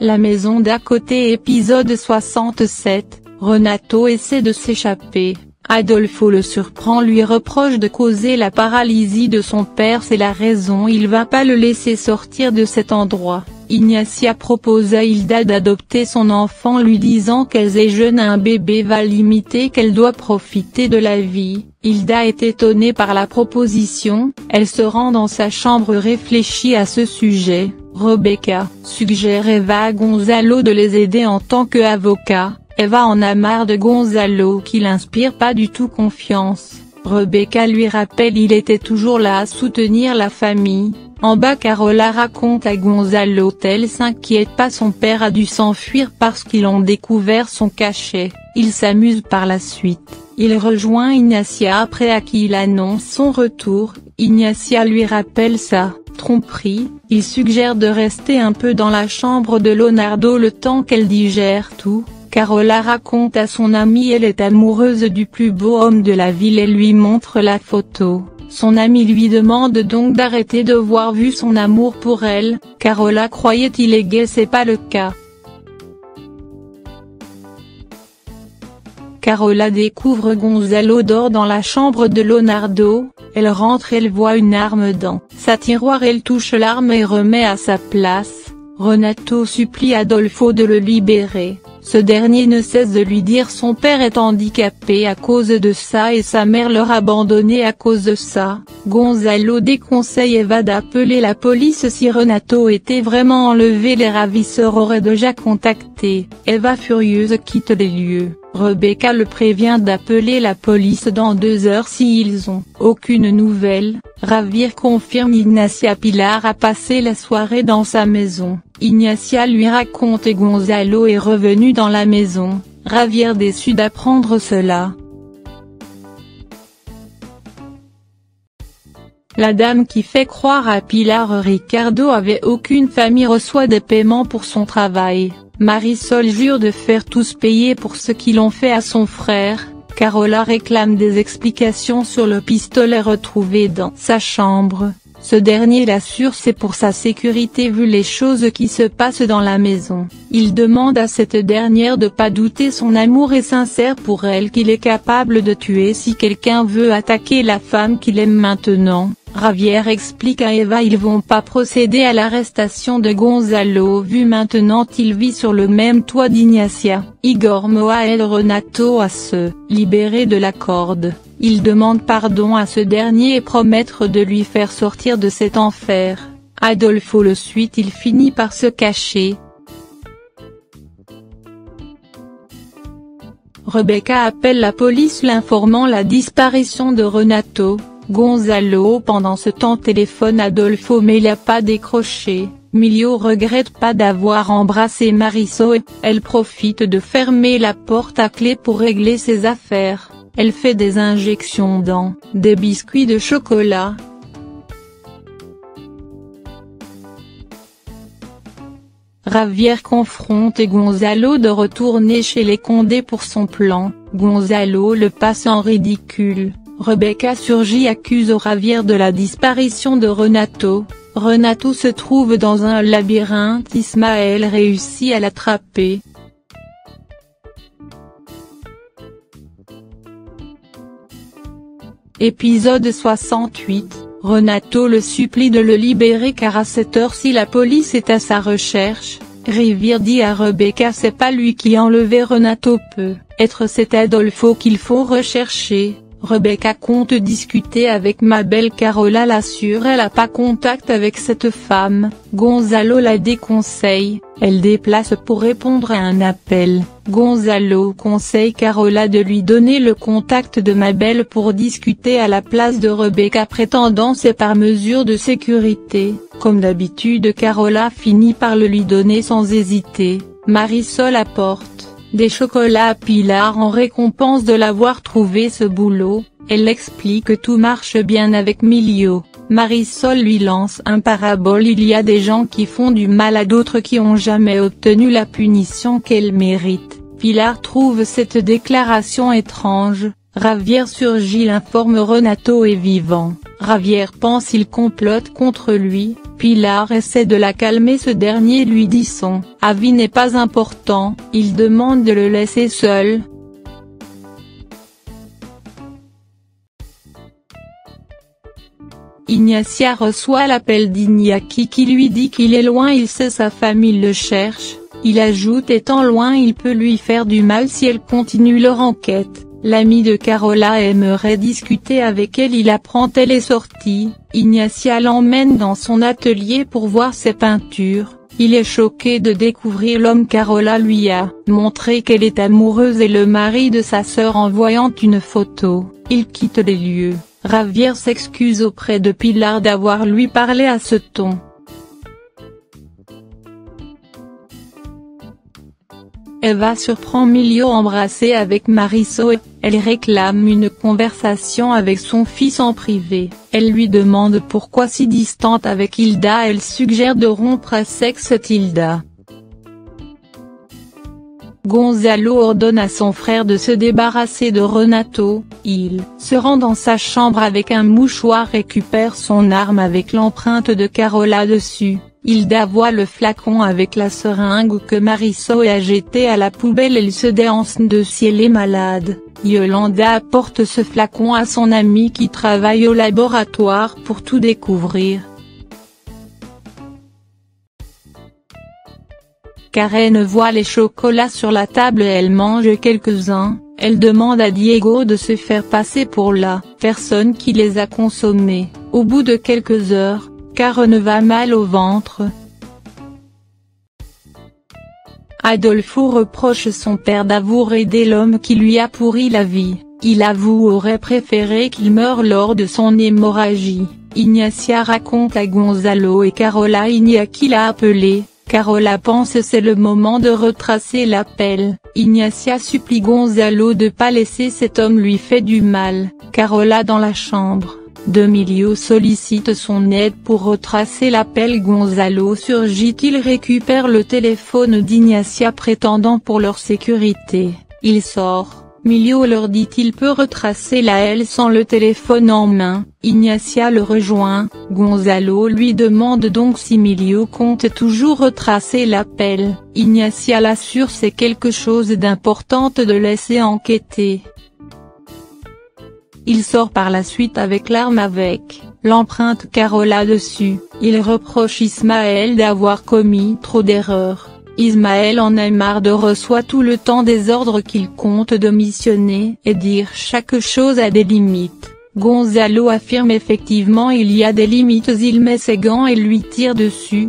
La maison d'à côté. Épisode 67, Renato essaie de s'échapper. Adolfo le surprend, lui reproche de causer la paralysie de son père. C'est la raison, il va pas le laisser sortir de cet endroit. Ignacia propose à Hilda d'adopter son enfant, lui disant qu'elle est jeune, un bébé va limiter, qu'elle doit profiter de la vie. Hilda est étonnée par la proposition, elle se rend dans sa chambre, réfléchit à ce sujet. Rebecca suggère Eva à Gonzalo de les aider en tant qu'avocat. Eva en a marre de Gonzalo qui l'inspire pas du tout confiance. Rebecca lui rappelle il était toujours là à soutenir la famille. En bas, Carola raconte à Gonzalo qu'elle s'inquiète pas, son père a dû s'enfuir parce qu'ils ont découvert son cachet. Il s'amuse par la suite. Il rejoint Ignacia après à qui il annonce son retour. Ignacia lui rappelle sa tromperie. Il suggère de rester un peu dans la chambre de Leonardo le temps qu'elle digère tout. Carola raconte à son amie elle est amoureuse du plus beau homme de la ville et lui montre la photo. Son ami lui demande donc d'arrêter de voir vu son amour pour elle. Carola croyait il est gay, c'est pas le cas. Carola découvre Gonzalo dort dans la chambre de Leonardo. Elle rentre, elle voit une arme dans sa tiroir, elle touche l'arme et remet à sa place. Renato supplie Adolfo de le libérer. Ce dernier ne cesse de lui dire son père est handicapé à cause de ça et sa mère leur a abandonné à cause de ça. Gonzalo déconseille Eva d'appeler la police si Renato était vraiment enlevé, les ravisseurs auraient déjà contacté. Eva furieuse quitte les lieux. Rebecca le prévient d'appeler la police dans 2 heures s'ils ont aucune nouvelle. Javier confirme Ignacia Pilar a passé la soirée dans sa maison. Ignacia lui raconte et Gonzalo est revenu dans la maison. Javier déçu d'apprendre cela. La dame qui fait croire à Pilar Ricardo avait aucune famille reçoit des paiements pour son travail. Marisol jure de faire tous payer pour ce qu'ils ont fait à son frère. Carola réclame des explications sur le pistolet retrouvé dans sa chambre. Ce dernier l'assure c'est pour sa sécurité vu les choses qui se passent dans la maison. Il demande à cette dernière de pas douter, son amour est sincère pour elle, qu'il est capable de tuer si quelqu'un veut attaquer la femme qu'il aime maintenant. Javier explique à Eva ils vont pas procéder à l'arrestation de Gonzalo vu maintenant qu'il vit sur le même toit d'Ignacia. Igor Moa aide Renato à se libérer de la corde. Il demande pardon à ce dernier et promettre de lui faire sortir de cet enfer. Adolfo le suit, il finit par se cacher. Rebecca appelle la police l'informant la disparition de Renato. Gonzalo pendant ce temps téléphone Adolfo mais il n'a pas décroché. Milio regrette pas d'avoir embrassé Marisol et elle profite de fermer la porte à clé pour régler ses affaires. Elle fait des injections dans des biscuits de chocolat. Javier confronte Gonzalo de retourner chez les Condé pour son plan. Gonzalo le passe en ridicule. Rebecca surgit, accuse Javier de la disparition de Renato. Renato se trouve dans un labyrinthe, Ismaël réussit à l'attraper. Épisode 68, Renato le supplie de le libérer car à cette heure-ci la police est à sa recherche. Rivière dit à Rebecca c'est pas lui qui a enlevé Renato, peut être c'est Adolfo qu'il faut rechercher. Rebecca compte discuter avec Mabel, Carola l'assure elle a pas contact avec cette femme. Gonzalo la déconseille, elle déplace pour répondre à un appel. Gonzalo conseille Carola de lui donner le contact de Mabel pour discuter à la place de Rebecca, prétendant c'est par mesure de sécurité. Comme d'habitude Carola finit par le lui donner sans hésiter. Marisol apporte des chocolats à Pilar en récompense de l'avoir trouvé ce boulot. Elle explique que tout marche bien avec Milio. Marisol lui lance un parabole, il y a des gens qui font du mal à d'autres qui ont jamais obtenu la punition qu'elles méritent. Pilar trouve cette déclaration étrange. Javier surgit, l'informe Renato est vivant. Javier pense il complote contre lui. Pilar essaie de la calmer, ce dernier lui dit son avis n'est pas important, il demande de le laisser seul. Ignacia reçoit l'appel d'Iñaki qui lui dit qu'il est loin, il sait sa famille le cherche. Il ajoute étant loin il peut lui faire du mal si elle continue leur enquête. L'ami de Carola aimerait discuter avec elle, il apprend qu'elle est sortie. Ignacia l'emmène dans son atelier pour voir ses peintures. Il est choqué de découvrir l'homme Carola lui a montré qu'elle est amoureuse et le mari de sa sœur en voyant une photo. Il quitte les lieux. Javier s'excuse auprès de Pilar d'avoir lui parlé à ce ton. Eva surprend Milio embrassé avec Marisol, elle réclame une conversation avec son fils en privé, elle lui demande pourquoi si distante avec Hilda, elle suggère de rompre à sexe Hilda. Gonzalo ordonne à son frère de se débarrasser de Renato, il se rend dans sa chambre avec un mouchoir, récupère son arme avec l'empreinte de Carola dessus. Hilda voit le flacon avec la seringue que Marisol a jeté à la poubelle, elle se déhanche dessus, elle est malade. Yolanda apporte ce flacon à son amie qui travaille au laboratoire pour tout découvrir. Karen voit les chocolats sur la table et elle mange quelques-uns, elle demande à Diego de se faire passer pour la personne qui les a consommés. Au bout de quelques heures, Karen va mal au ventre. Adolfo reproche son père d'avoir aidé l'homme qui lui a pourri la vie, il avoue aurait préféré qu'il meure lors de son hémorragie. Ignacia raconte à Gonzalo et Carola Iñaki l'a appelé. Carola pense c'est le moment de retracer l'appel. Ignacia supplie Gonzalo de pas laisser cet homme lui fait du mal. Carola dans la chambre de Milio sollicite son aide pour retracer l'appel. Gonzalo surgit, il récupère le téléphone d'Ignacia prétendant pour leur sécurité. Il sort, Milio leur dit qu'il peut retracer l'appel sans le téléphone en main. Ignacia le rejoint, Gonzalo lui demande donc si Milio compte toujours retracer l'appel. Ignacia l'assure c'est quelque chose d'important de laisser enquêter. Il sort par la suite avec l'arme avec l'empreinte Carola dessus. Il reproche Ismaël d'avoir commis trop d'erreurs. Ismaël en a marre de recevoir tout le temps des ordres qu'il compte démissionner et dire chaque chose a des limites. Gonzalo affirme effectivement il y a des limites, il met ses gants et lui tire dessus.